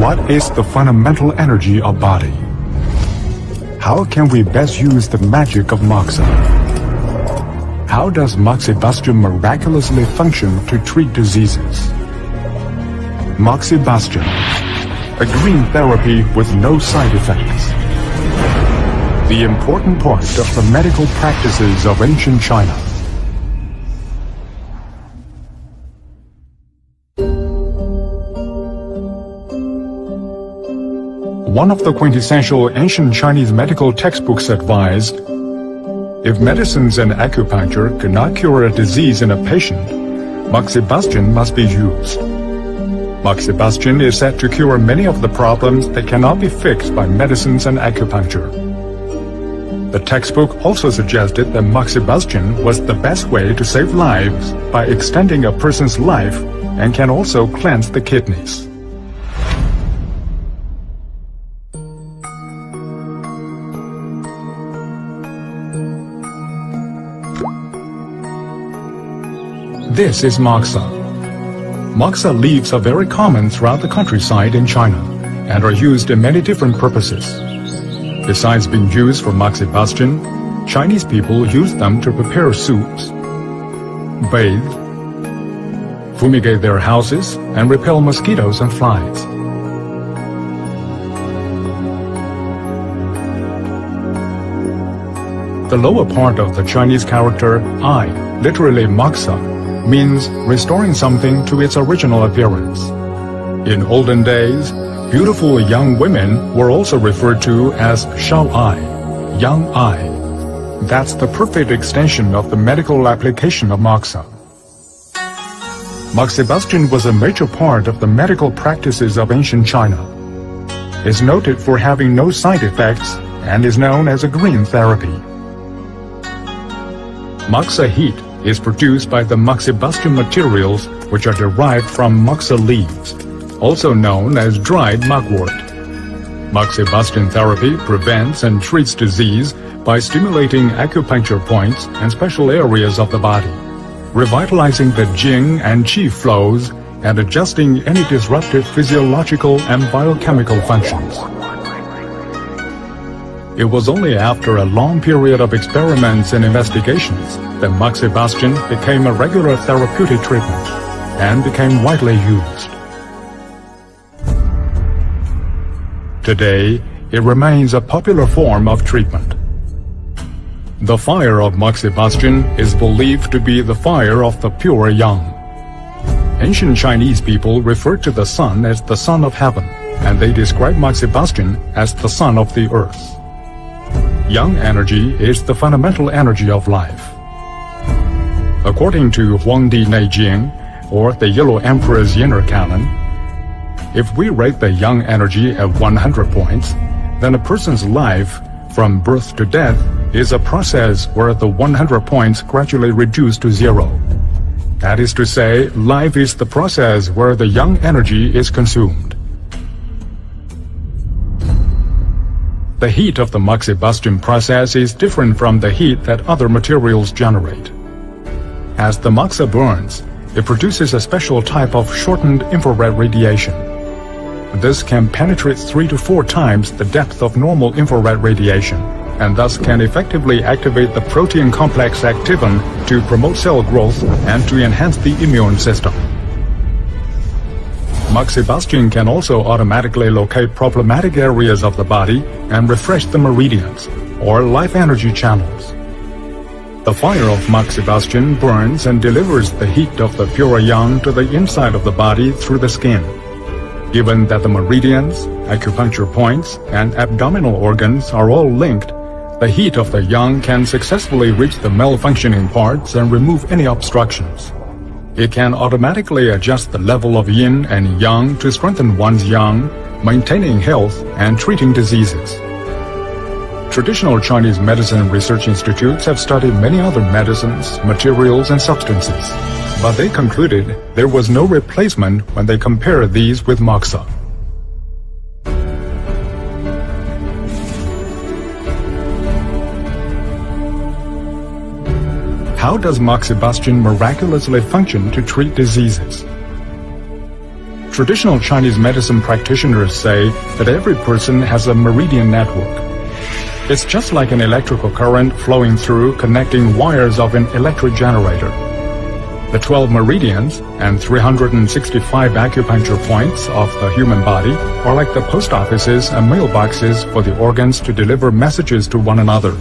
What is the fundamental energy of body? How can we best use the magic of Moxa? How does Moxibustion miraculously function to treat diseases? Moxibustion, a green therapy with no side effects. The important part of the medical practices of ancient China. One of the quintessential ancient Chinese medical textbooks advised, if medicines and acupuncture could not cure a disease in a patient, Moxibustion must be used. Moxibustion is said to cure many of the problems that cannot be fixed by medicines and acupuncture. The textbook also suggested that Moxibustion was the best way to save lives by extending a person's life and can also cleanse the kidneys. This is Moxa. Moxa leaves are very common throughout the countryside in China and are used in many different purposes. Besides being used for Moxibustion, Chinese people use them to prepare soups, bathe, fumigate their houses, and repel mosquitoes and flies. The lower part of the Chinese character I, literally Moxa, means restoring something to its original appearance. In olden days, beautiful young women were also referred to as Shao Ai, young eye. That's the perfect extension of the medical application of Moxa. Moxibustion was a major part of the medical practices of ancient China. It's noted for having no side effects and is known as a green therapy. Moxa heat is produced by the Moxibustion materials, which are derived from Moxa leaves, also known as dried mugwort. Moxibustion therapy prevents and treats disease by stimulating acupuncture points and special areas of the body, revitalizing the Jing and Qi flows and adjusting any disrupted physiological and biochemical functions. It was only after a long period of experiments and investigations that Moxibustion became a regular therapeutic treatment and became widely used. Today, it remains a popular form of treatment. The fire of Moxibustion is believed to be the fire of the pure yang. Ancient Chinese people referred to the sun as the sun of heaven, and they described Moxibustion as the sun of the earth. Yang energy is the fundamental energy of life. According to Huangdi Neijing, or the Yellow Emperor's Inner Canon, if we rate the yang energy at 100 points, then a person's life, from birth to death, is a process where the 100 points gradually reduce to zero. That is to say, life is the process where the yang energy is consumed. The heat of the Moxibustion process is different from the heat that other materials generate. As the Moxa burns, it produces a special type of shortened infrared radiation. This can penetrate 3 to 4 times the depth of normal infrared radiation, and thus can effectively activate the protein complex activin to promote cell growth and to enhance the immune system. Moxibustion can also automatically locate problematic areas of the body and refresh the meridians, or life energy channels. The fire of Moxibustion burns and delivers the heat of the pure yang to the inside of the body through the skin. Given that the meridians, acupuncture points, and abdominal organs are all linked, the heat of the yang can successfully reach the malfunctioning parts and remove any obstructions. It can automatically adjust the level of yin and yang to strengthen one's yang, maintaining health and treating diseases. Traditional Chinese medicine research institutes have studied many other medicines, materials, and substances, but they concluded there was no replacement when they compared these with Moxa. How does Moxibustion miraculously function to treat diseases? Traditional Chinese medicine practitioners say that every person has a meridian network. It's just like an electrical current flowing through connecting wires of an electric generator. The 12 meridians and 365 acupuncture points of the human body are like the post offices and mailboxes for the organs to deliver messages to one another.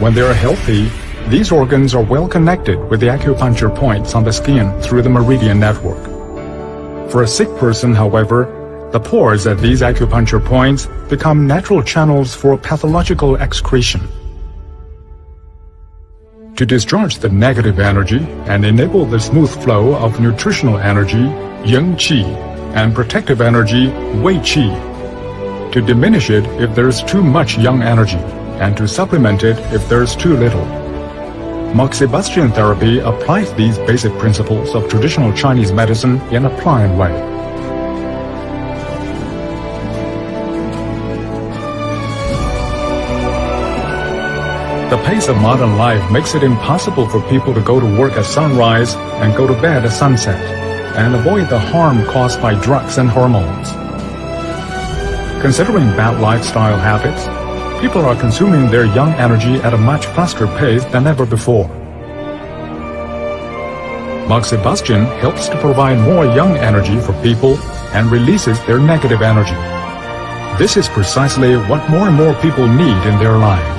When they are healthy, these organs are well connected with the acupuncture points on the skin through the meridian network. For a sick person, however, the pores at these acupuncture points become natural channels for pathological excretion. To discharge the negative energy and enable the smooth flow of nutritional energy, yang qi, and protective energy, wei qi. To diminish it if there's too much yang energy, and to supplement it if there's too little. Moxibustion therapy applies these basic principles of traditional Chinese medicine in a pliant way. The pace of modern life makes it impossible for people to go to work at sunrise and go to bed at sunset, and avoid the harm caused by drugs and hormones. Considering bad lifestyle habits, people are consuming their young energy at a much faster pace than ever before. Moxibustion helps to provide more young energy for people and releases their negative energy. This is precisely what more and more people need in their lives.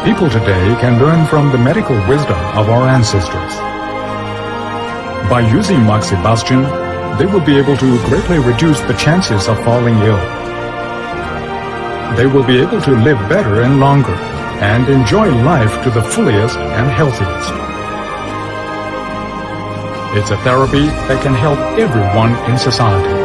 People today can learn from the medical wisdom of our ancestors. By using Moxibustion, they will be able to greatly reduce the chances of falling ill. They will be able to live better and longer, and enjoy life to the fullest and healthiest. It's a therapy that can help everyone in society.